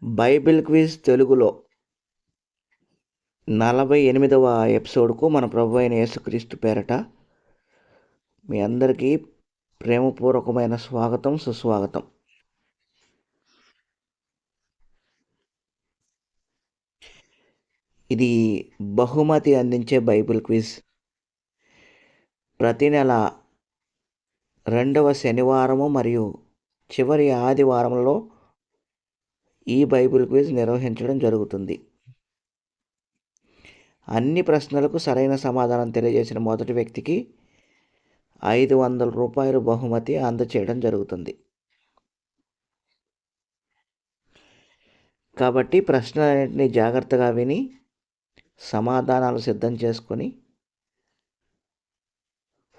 Bible quiz తెలుగులో 48వ ఎపిసోడ్కు మన ప్రభు అయిన యేసుక్రీస్తు పేరట మీ అందరికీ ప్రేమపూర్వకమైన స్వాగతం, సుస్వాగతం. ఇది బహుమతి అందించే బైబిల్ క్విజ్. ప్రతి నెల 2వ శనివారము మరియు చివరి ఆదివారంలో ఈ బైబిల్ క్విజ్ నిర్వహించడం జరుగుతుంది. అన్ని ప్రశ్నలకు సరైన సమాధానం తెలియజేసిన మొదటి వ్యక్తికి 500 రూపాయలు బహుమతి అందచేయడం జరుగుతుంది. కాబట్టి ప్రశ్నలన్నింటినీ జాగ్రత్తగా విని సమాధానాలు సిద్ధం చేసుకొని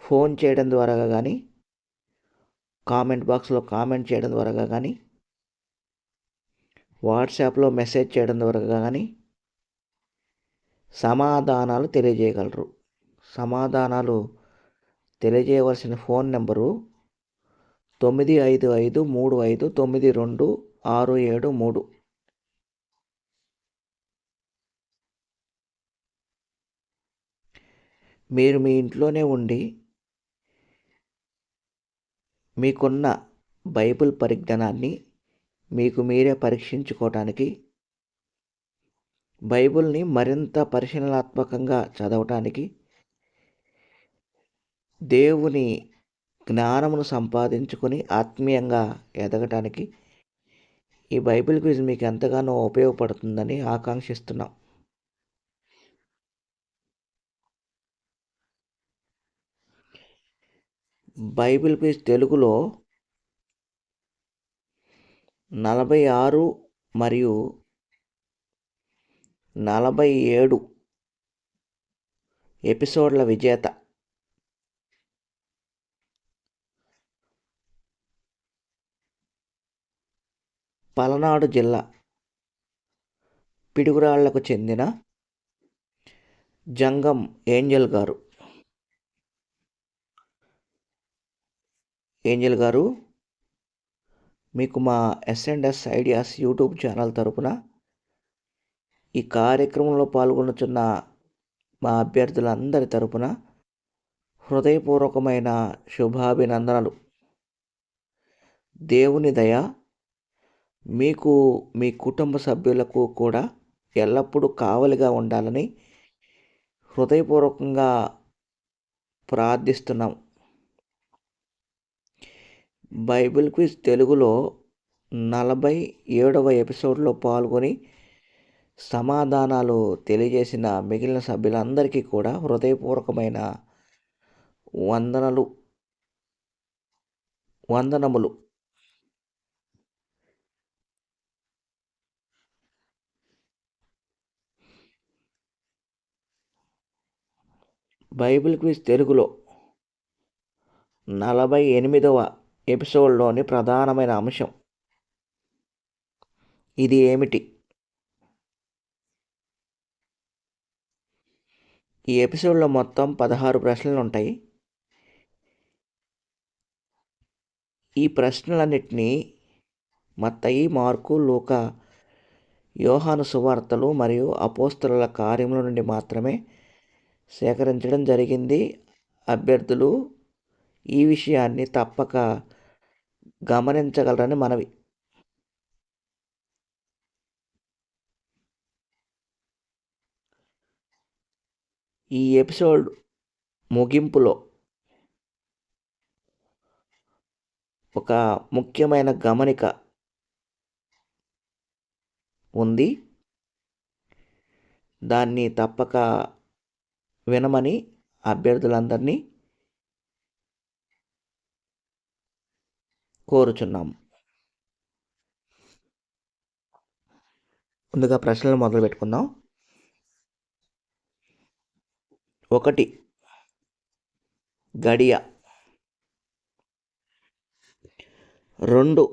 ఫోన్ చేయడం ద్వారా కానీ, కామెంట్ బాక్స్లో కామెంట్ చేయడం ద్వారా కానీ, వాట్సాప్లో మెసేజ్ చేయడం ద్వారా కానీ సమాధానాలు తెలియజేయగలరు. సమాధానాలు తెలియజేయవలసిన ఫోన్ నెంబరు 9553592673. మీరు మీ ఇంట్లోనే ఉండి మీకున్న బైబిల్ పరిజ్ఞానాన్ని మీకు మీరే పరీక్షించుకోవటానికి, బైబిల్ని మరింత పరిశీలనాత్మకంగా చదవటానికి, దేవుని జ్ఞానమును సంపాదించుకొని ఆత్మీయంగా ఎదగటానికి ఈ బైబిల్ క్విజ్ మీకు ఎంతగానో ఉపయోగపడుతుందని ఆకాంక్షిస్తున్నాం. బైబిల్ క్విజ్ తెలుగులో 46 మరియు 47 ఎపిసోడ్ల విజేత పలనాడు జిల్లా పిడుగురాళ్లకు చెందిన జంగం ఏంజల్ గారు. ఏంజల్ గారు, మీకు మా S&S ఐడియాస్ యూట్యూబ్ ఛానల్ తరపున ఈ కార్యక్రమంలో పాల్గొనుచున్న మా అభ్యర్థులందరి తరపున హృదయపూర్వకమైన శుభాభినందనలు. దేవుని దయ మీకు, మీ కుటుంబ సభ్యులకు కూడా ఎల్లప్పుడూ కావలిగా ఉండాలని హృదయపూర్వకంగా ప్రార్థిస్తున్నాం. బైబిల్ క్విజ్ తెలుగులో 47వ ఎపిసోడ్లో పాల్గొని సమాధానాలు తెలియజేసిన మిగిలిన సభ్యులందరికీ కూడా హృదయపూర్వకమైన వందనములు. బైబిల్ క్విజ్ తెలుగులో 48వ ఎపిసోడ్లోని ప్రధానమైన అంశం ఇది ఏమిటి? ఈ ఎపిసోడ్లో మొత్తం 16 ప్రశ్నలు ఉంటాయి. ఈ ప్రశ్నలన్నిటినీ మత్తయి, మార్కు, లూకా, యోహాను సువార్తలు మరియు అపోస్తలుల కార్యముల నుండి మాత్రమే సేకరించడం జరిగింది. అభ్యర్థులు ఈ విషయాన్ని తప్పక గమనించగలరని మనవి. ఈ ఎపిసోడ్ ముగింపులో ఒక ముఖ్యమైన గమనిక ఉంది. దాన్ని తప్పక వినమని అభ్యర్థులందరినీ కోరుచున్నాము. ముందుగా ప్రశ్నలు మొదలు పెట్టుకుందాం. 1 గడియ, 2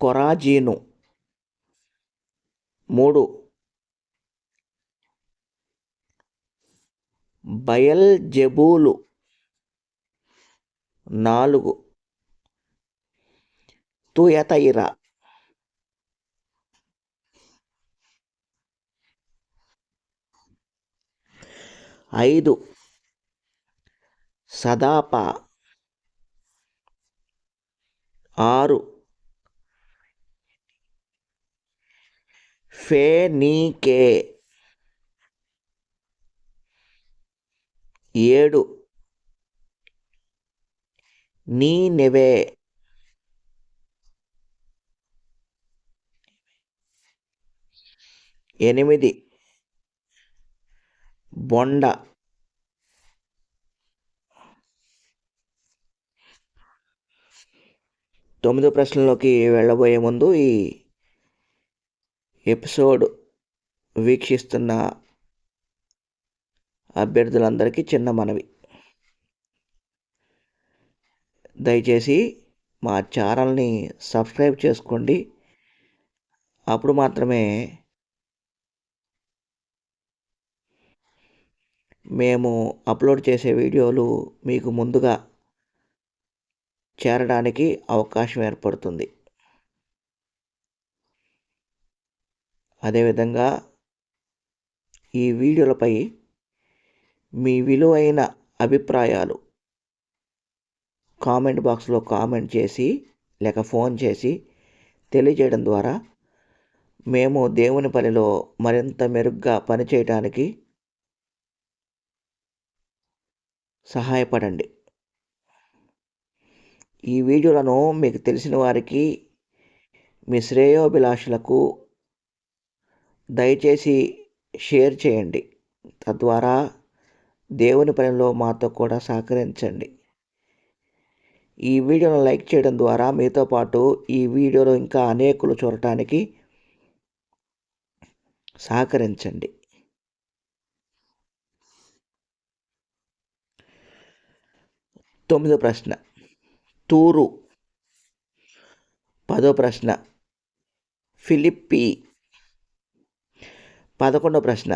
కొరాజీను, 3 బయల్జెబూలు, 4 తుయతైర. 5 సదాప. 6 ఫెనీకే. 7 నీనెవె. 8 బొండ. 9 ప్రశ్నలోకి వెళ్ళబోయే ముందు ఈ ఎపిసోడ్ వీక్షిస్తున్న అభ్యర్థులందరికీ చిన్న మనవి. దయచేసి మా ఛానల్ని సబ్స్క్రైబ్ చేసుకోండి. అప్పుడు మాత్రమే మేము అప్లోడ్ చేసే వీడియోలు మీకు ముందుగా చేరడానికి అవకాశం ఏర్పడుతుంది. అదేవిధంగా ఈ వీడియోలపై మీ విలువైన అభిప్రాయాలు కామెంట్ బాక్స్లో కామెంట్ చేసి లేక ఫోన్ చేసి తెలియజేయడం ద్వారా మేము దేవుని పనిలో మరింత మెరుగ్గా పనిచేయడానికి సహాయపడండి. ఈ వీడియోలను మీకు తెలిసిన వారికి, మీ శ్రేయోభిలాషులకు దయచేసి షేర్ చేయండి. తద్వారా దేవుని పనిలో మాతో కూడా సహకరించండి. ఈ వీడియోను లైక్ చేయడం ద్వారా మీతో పాటు ఈ వీడియోలో ఇంకా అనేకులు చూడటానికి సహకరించండి. తొమ్మిదో ప్రశ్న తూరు. 10వ ప్రశ్న ఫిలిప్పి. 11వ ప్రశ్న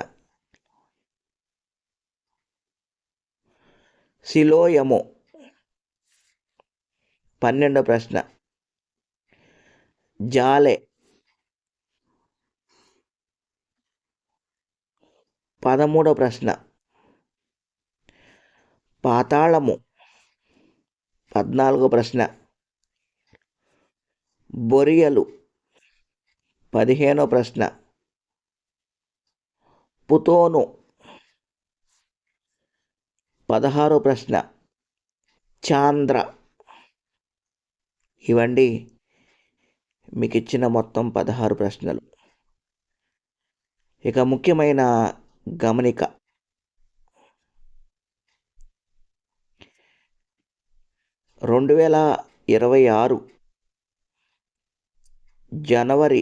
సిలోయము. 12వ ప్రశ్న జాలె. 13వ ప్రశ్న పాతాళము. 14వ ప్రశ్న బొరియలు. 15వ ప్రశ్న పుతోను. 16వ ప్రశ్న చాంద్ర. ఇవండి మీకు ఇచ్చిన మొత్తం 16 ప్రశ్నలు. ఇక ముఖ్యమైన గమనిక, (2026) జనవరి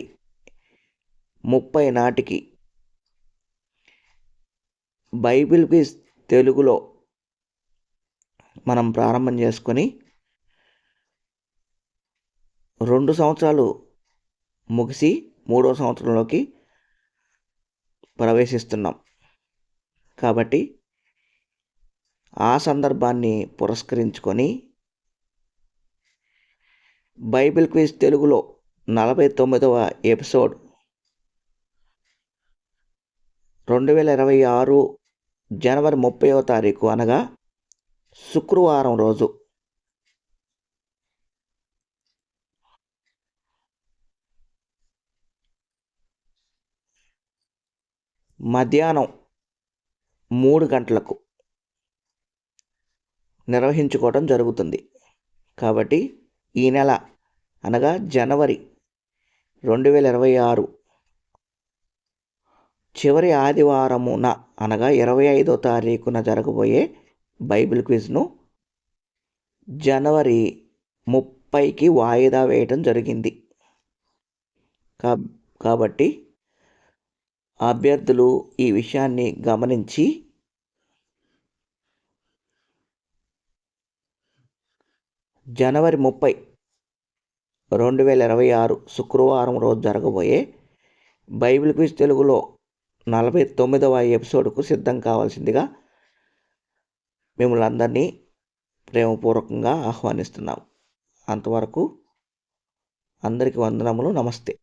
30 నాటికి బైబిల్ క్విజ్ తెలుగులో మనం ప్రారంభం చేసుకొని 2 సంవత్సరాలు ముగిసి 3వ సంవత్సరంలోకి ప్రవేశిస్తున్నాం. కాబట్టి ఆ సందర్భాన్ని పురస్కరించుకొని బైబిల్ క్విజ్ తెలుగులో 49వ ఎపిసోడ్ 2026 జనవరి 30వ తారీఖు అనగా శుక్రవారం రోజు మధ్యాహ్నం 3 గంటలకు నిర్వహించుకోవడం జరుగుతుంది. కాబట్టి ఈ నెల అనగా జనవరి 2026 చివరి ఆదివారమున అనగా 25వ తారీఖున జరగబోయే బైబిల్ క్విజ్ను జనవరి 30కి వాయిదా వేయడం జరిగింది. కాబట్టి అభ్యర్థులు ఈ విషయాన్ని గమనించి జనవరి 30, 2026 శుక్రవారం రోజు జరగబోయే బైబిల్ క్విజ్ తెలుగులో 49వ ఎపిసోడ్కు సిద్ధం కావాల్సిందిగా మిమ్మల్ని అందరినీ ప్రేమపూర్వకంగా ఆహ్వానిస్తున్నాం. అంతవరకు అందరికీ వందనములు. నమస్తే.